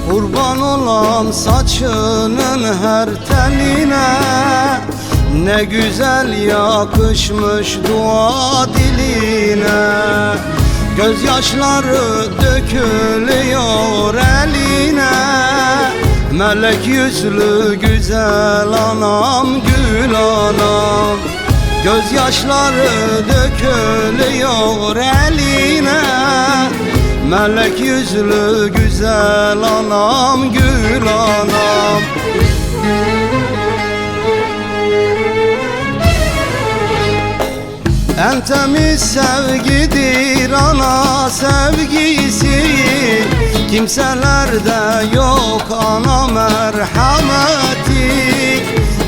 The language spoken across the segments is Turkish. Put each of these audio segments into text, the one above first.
Kurban olam saçının her teline, ne güzel yakışmış dua diline. Gözyaşları dökülüyor eline, melek yüzlü güzel anam, gül anam. Gözyaşları dökülüyor eline, melek yüzlü güzel anam, gül anam. En temiz sevgidir ana sevgisi, kimselerde yok ana merhameti.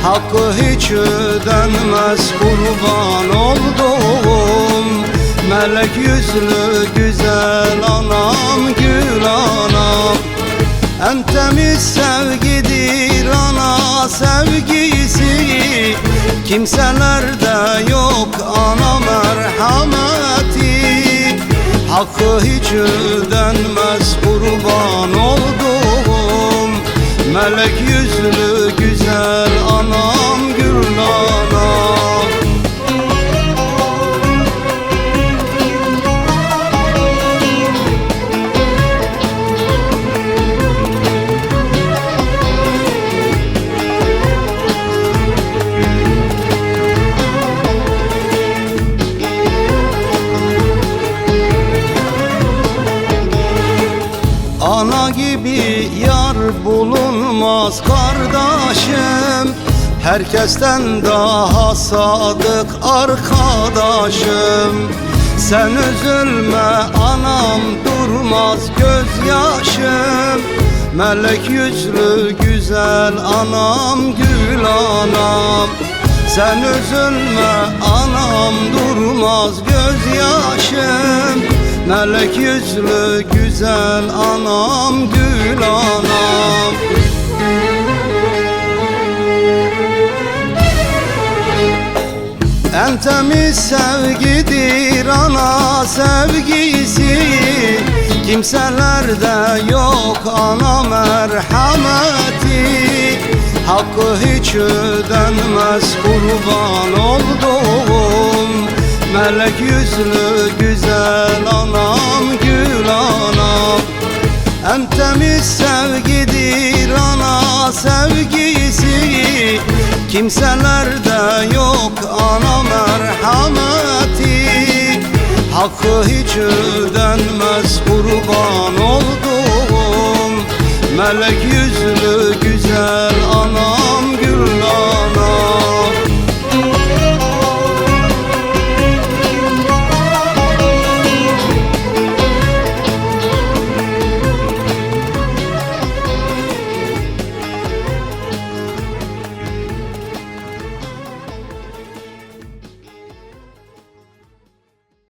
Hakkı hiç ödenmez kurban olduğum, melek yüzlü güzel anam, gül anam. En temiz sevgidir ana sevgisi, kimselerde yok ana merhameti. Hakkı hiç ödenmez kurban olduğum, melek yüzlü güzel anam, gül anam. Ana gibi yar bulunmaz kardeşim, herkesten daha sadık arkadaşım. Sen üzülme anam, durmaz gözyaşım, melek yüzlü güzel anam, gül anam. Sen üzülme anam, durmaz gözyaşım, melek yüzlü güzel anam, gül anam. En temiz sevgidir ana sevgisi, kimselerde yok ana merhameti. Hakkı hiç ödenmez kurban olduğum, melek yüzlü güzel anam, gül anam. En temiz sevgidir ana sevgisi, kimselerde yok ana merhameti. Hakkı hiç ödenmez kurban olduğum, melek yüzlü